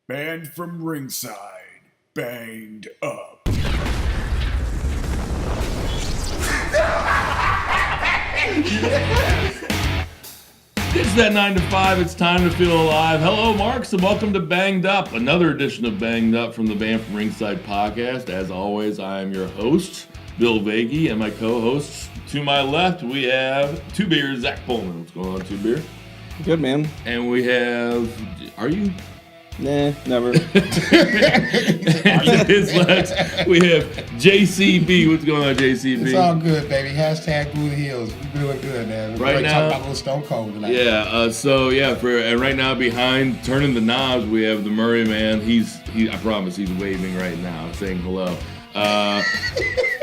Banned from Ringside, Banged Up. It's that 9 to 5. It's time to feel alive. Hello, Marks, and welcome to Banged Up, another edition of Banged Up from the Banned from Ringside podcast. As always, I am your host, Bill Vagey, and my co-hosts. To my left, we have Two Beer, Zach Pullman. What's going on, Two Beer? Good, man. And we have, are you? Nah, never. And to his left, we have JCB. What's going on, JCB? It's all good, baby. Hashtag Blue Heels. We're doing good, man. Right now, talking about a little Stone Cold tonight. Yeah. And right now behind, turning the knobs, we have the Murray man. I promise, he's waving right now, saying hello.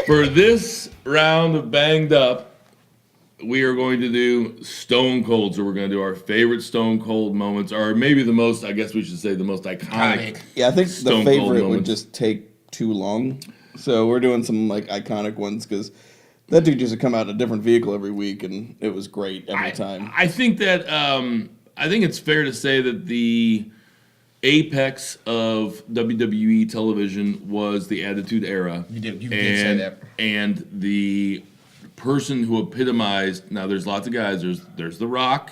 For this round of Banged Up, we are going to do Stone Cold. So we're going to do our favorite Stone Cold moments, or maybe the most, I guess we should say the most iconic. Yeah, I think Stone the Cold favorite would moments. just take too long. So we're doing some like iconic ones because that dude used to come out in a different vehicle every week, and it was great every time. I think that I think it's fair to say that the apex of WWE television was the Attitude Era. You did say that. And the person who epitomized, now there's lots of guys, there's The Rock,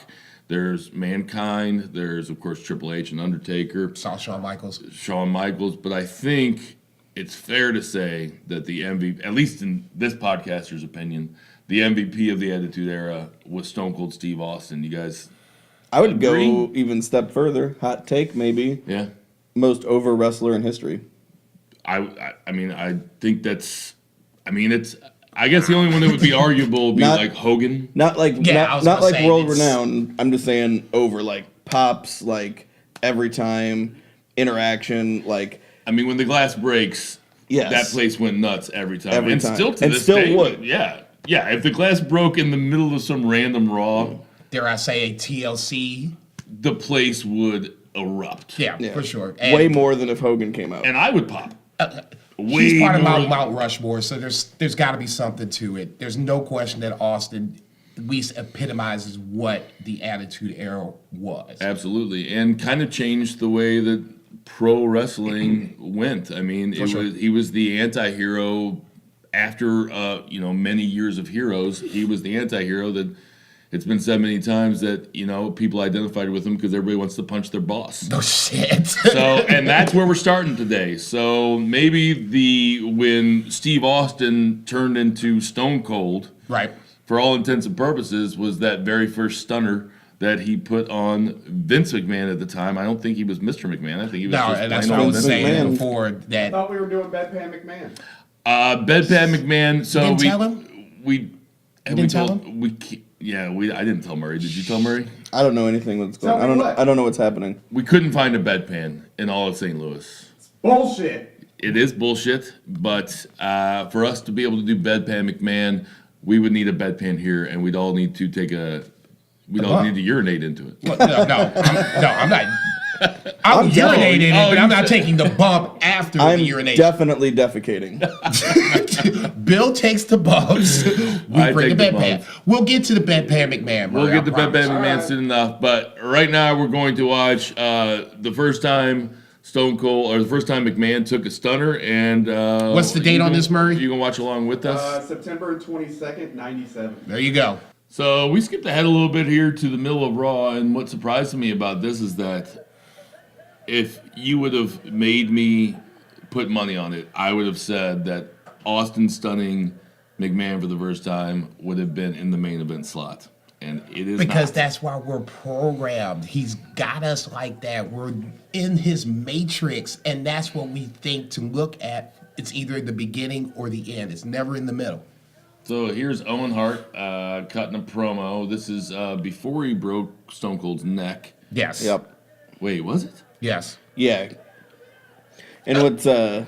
there's Mankind, there's of course Triple H and Undertaker, Saw Shawn Michaels. but I think it's fair to say that the MVP, at least in this podcaster's opinion, the MVP of the Attitude Era was Stone Cold Steve Austin. You guys I would agree? go even a step further. Hot take, maybe. Yeah. Most over wrestler in history. I think that's, it's, I guess the only one that would be arguable would be like Hogan. Not like Yeah, not like world it's- renowned. I'm just saying over like pops, like every time interaction, like When the glass breaks, yes. that place went nuts every time. Every and time. still to And this still day. would. Yeah. Yeah, if the glass broke in the middle of some random Raw, Dare I say a TLC? the place would erupt. Yeah, Yeah. for sure. way more than if Hogan came out. And I would pop. He's part of more- Mount Rushmore, so there's got to be something to it. There's no question that Austin at least epitomizes what the Attitude Era was. Absolutely, and kind of changed the way that pro wrestling went. He was the anti-hero after many years of heroes. He was the anti-hero that it's been said many times that people identified with him because everybody wants to punch their boss. No shit. So, and that's where we're starting today. So maybe when Steve Austin turned into Stone Cold, Right. for all intents and purposes, was that very first stunner that he put on Vince McMahon at the time. I don't think he was Mr. McMahon. I think he was No, just and that's plain what I old was Vince saying McMahon. before I that. thought we were doing Bedpan McMahon. Bedpan McMahon. So Didn't we tell him? I didn't tell Murray. Did you tell Murray? I don't know anything that's going Tell on. me what? I don't know what's happening. We couldn't find a bedpan in all of St. Louis. Bullshit. It is bullshit, but for us to be able to do Bedpan McMahon, we would need a bedpan here, and we'd all need to need to urinate into it. Well, I'm not. I'm urinating, but I'm not taking the bump after I'm the urination. definitely defecating. Bill takes the bumps. We I bring take the the bedpan. bumps. We'll get to the bedpan McMahon. We'll Murray, get the I promise. Bedpan McMahon soon enough, but right now we're going to watch the first time Stone Cold, or the first time McMahon took a stunner, and What's the date on this, Murray? You can watch along with us. September 22nd, 97. There you go. So we skipped ahead a little bit here to the middle of Raw, and what surprised me about this is that if you would have made me put money on it, I would have said that Austin stunning McMahon for the first time would have been in the main event slot. And it is Because not. that's why we're programmed. He's got us like that. We're in his matrix, and that's what we think to look at. It's either the beginning or the end. It's never in the middle. So here's Owen Hart cutting a promo. This is before he broke Stone Cold's neck. Yes. Yep. Wait, was it? Yes. Yeah. And so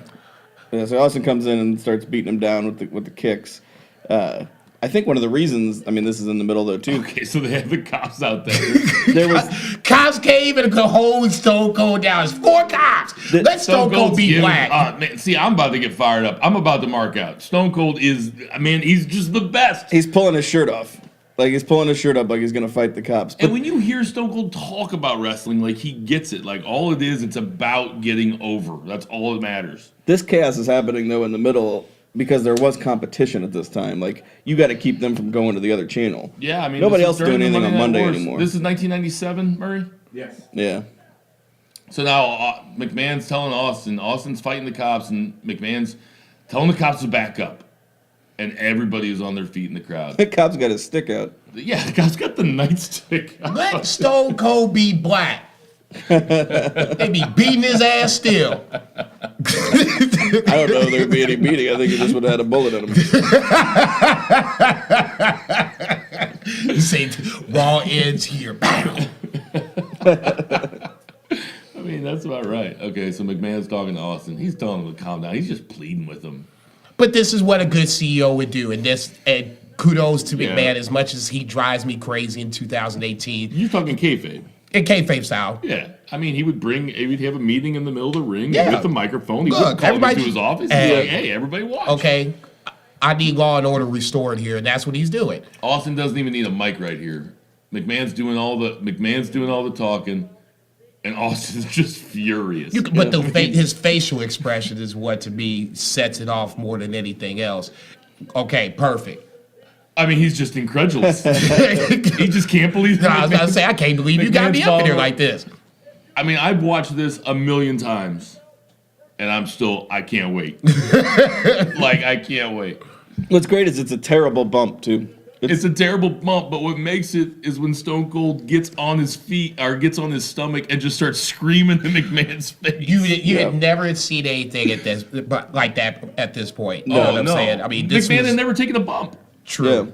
Austin comes in and starts beating him down with the kicks. I think one of the reasons, this is in the middle though too. Okay, so they have the cops out there. There was Cops can't even hold Stone Cold down. It's 4 cops. Let Stone Cold Cold's be giving- black. man, see, I'm about to get fired up. I'm about to mark out. Stone Cold is, he's just the best. he's pulling his shirt off. Like he's pulling his shirt up like he's gonna fight the cops. But And when you hear Stone Cold talk about wrestling, like he gets it. Like all it is, it's about getting over. That's all that matters. this chaos is happening though in the middle because there was competition at this time. Like you got to keep them from going to the other channel. Yeah, I mean, Nobody this else is is doing during the anything on Monday Night Wars. anymore. This is 1997, Murray. Yes. Yeah. So now McMahon's telling Austin's fighting the cops, and McMahon's telling the cops to back up. And everybody is on their feet in the crowd. The cop's got his stick out. Yeah, the cop's got the nightstick. Let Stone Cold be black. They be beating his ass still. I don't know if there'd be any beating. I think he just would have had a bullet in him. You say raw ends here. Bam. I mean, that's about right. Okay, so McMahon's talking to Austin. He's telling him to calm down. He's just pleading with him. But this is what a good CEO would do, and kudos to Yeah. McMahon as much as he drives me crazy in 2018 You're talking kayfabe. in kayfabe style. Yeah. I mean, he would have a meeting in the middle of the ring Yeah. with the microphone. He Look, would call him everybody- into his office. Hey. He'd be like, hey, everybody watch. Okay, I need law and order restored here, and that's what he's doing. Austin doesn't even need a mic right here. McMahon's doing all the talking, and Austin's just furious. But his facial expression is what to me sets it off more than anything else. Okay, perfect. I mean, he's just incredulous. He just can't believe No, I was about to say, I can't believe you got me McMahon's up in here following- like this. I mean, I've watched this a million times, and I can't wait. Like, I can't wait. What's great is it's a terrible bump too. It's a terrible bump, but what makes it is when Stone Cold gets on his feet or gets on his stomach and just starts screaming in McMahon's face. You had never seen anything like that at this point. You know what I'm saying? I mean, this McMahon was had never taken a bump. true. Yeah.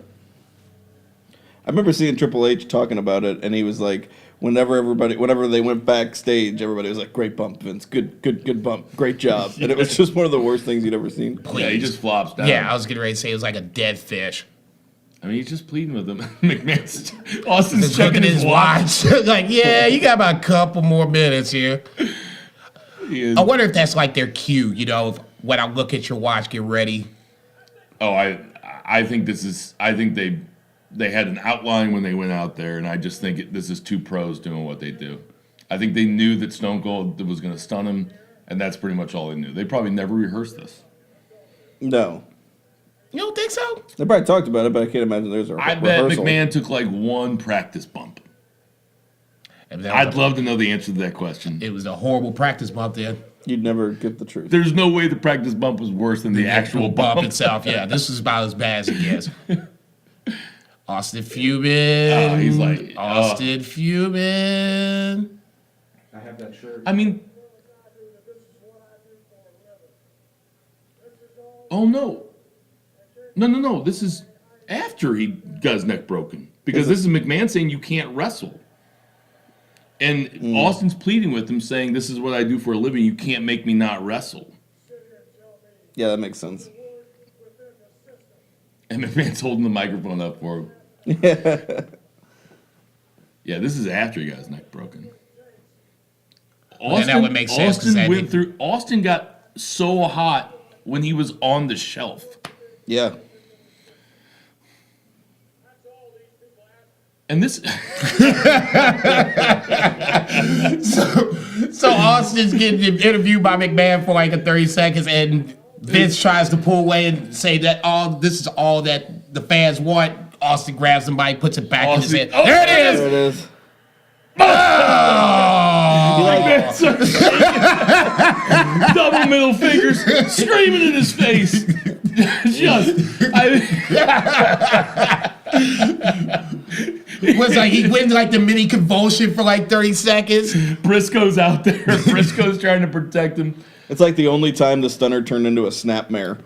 I remember seeing Triple H talking about it, and he was like, whenever they went backstage, everybody was like, "Great bump, Vince. Good bump. Great job." And it was just one of the worst things you'd ever seen. Yeah, he just flops down. Yeah, I was getting ready to say it was like a dead fish. I mean, he's just pleading with him. Austin's Just looking checking at his watch. Like, yeah, you got about a couple more minutes here. He is- I wonder if that's like their cue, if when I look at your watch, get ready. Oh, I think they had an outline when they went out there, and I just think this is two pros doing what they do. I think they knew that Stone Cold was going to stun him, and that's pretty much all they knew. They probably never rehearsed this. No, You don't think so? they probably talked about it, but I can't imagine there's a I bet rehearsal. McMahon took like one practice bump. And that I'd was love to know the answer to that question. It was a horrible practice bump then. You'd never get the truth. There's no way the practice bump was worse than the actual bump. itself. Yeah, this is about as bad as it gets. Austin fuming. He's like, Austin fuming. I have that shirt. I mean, oh no. No. This is after he got his neck broken. Because this is McMahon saying you can't wrestle. And Austin's pleading with him saying, this is what I do for a living. You can't make me not wrestle. Yeah, that makes sense. And McMahon's holding the microphone up for him. Yeah, this is after he got his neck broken. And that would make sense, 'cause that Austin got so hot when he was on the shelf. Yeah. And this So Austin's getting interviewed by McMahon for like 30 seconds, and Vince tries to pull away and say that this is all that the fans want. Austin grabs the mic, puts it back in his head. Oh, There it There is. it is. double middle fingers screaming in his face. Was like he wins like the mini convulsion for like 30 seconds. Briscoe's out there. Briscoe's trying to protect him. It's like the only time the stunner turned into a snapmare.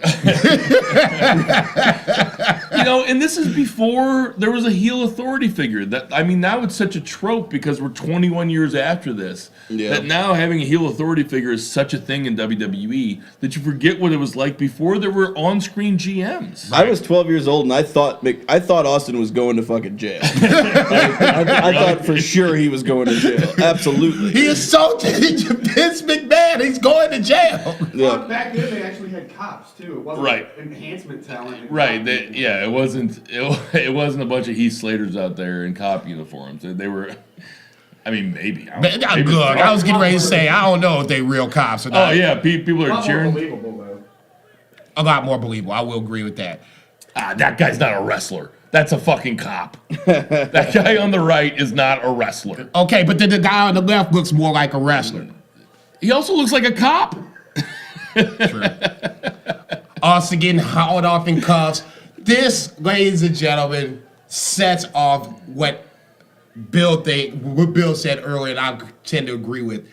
And this is before there was a heel authority figure. Now it's such a trope because we're 21 years after this. Yeah. That now having a heel authority figure is such a thing in WWE that you forget what it was like before there were on-screen GMs. I was 12 years old, and I thought Austin was going to fucking jail. I thought for sure he was going to jail. Absolutely. He assaulted Vince McMahon. He's going to jail. Yeah. Back then, they actually had cops, too. It wasn't Right. enhancement talent. and Right. cop people. It wasn't a bunch of Heath Slaters out there in cop uniforms. They were. I mean, maybe. Look, I was getting ready to say, I don't know if they real cops or not. Oh yeah, people A are lot more cheering. believable though. A lot more believable. I will agree with that. That guy's not a wrestler. That's a fucking cop. That guy on the right is not a wrestler. Okay, but then the guy on the left looks more like a wrestler. He also looks like a cop. True. Austin getting hauled off in cuffs. This, ladies and gentlemen, sets off what Bill said earlier, and I tend to agree with.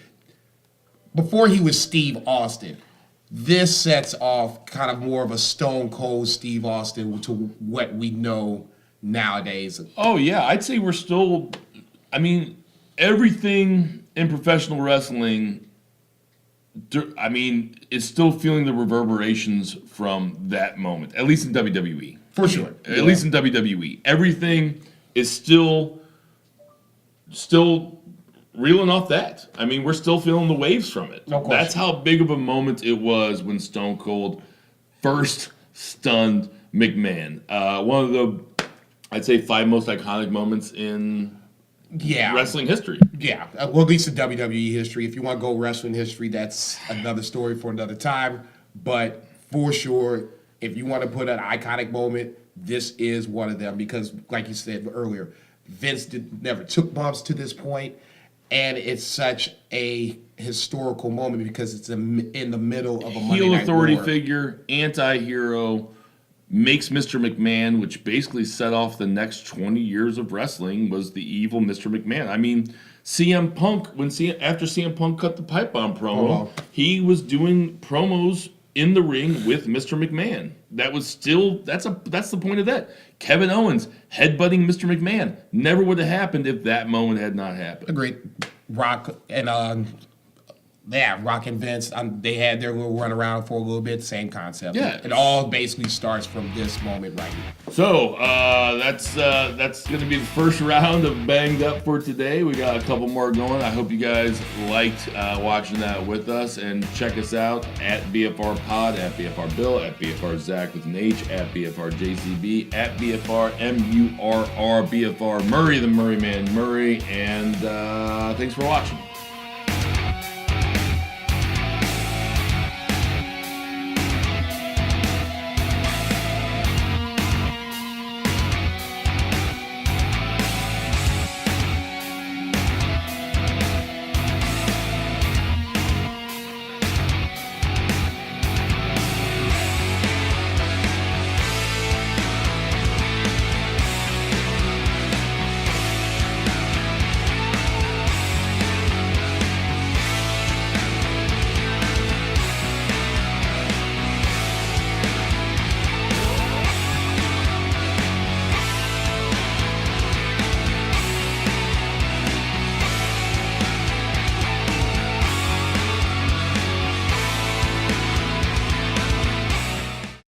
Before he was Steve Austin, this sets off kind of more of a Stone Cold Steve Austin to what we know nowadays. Oh yeah, I'd say we're still. I mean, everything in professional wrestling. I mean, is still feeling the reverberations from that moment. At least in WWE, For sure. At least in WWE, everything is still reeling off that. I mean, we're still feeling the waves from it. No question. That's how big of a moment it was when Stone Cold first stunned McMahon. One of the, I'd say, 5 most iconic moments in wrestling history. Yeah, well, at least in WWE history. If you want to go wrestling history, that's another story for another time. But for sure, if you want to put an iconic moment, this is one of them because, like you said earlier, Vince never took bumps to this point, and it's such a historical moment because it's in the middle of a Monday Heel Night authority War. figure, anti-hero, makes Mr. McMahon, which basically set off the next 20 years of wrestling, was the evil Mr. McMahon. I mean, CM Punk, after CM Punk cut the pipe bomb promo, he was doing promos in the ring with Mr. McMahon. That was still, that's the point of that. Kevin Owens headbutting Mr. McMahon never would have happened if that moment had not happened. Agreed. Rock and Rock and Vince, they had their little run around for a little bit. Same concept. Yeah. It all basically starts from this moment right here. So that's going to be the first round of Banged Up for today. We got a couple more going. I hope you guys liked watching that with us, and check us out at BFR Pod, at BFR Bill, at BFR Zach with an H, at BFR JCB, at BFR MURR, BFR Murray, the Murray Man Murray, and thanks for watching.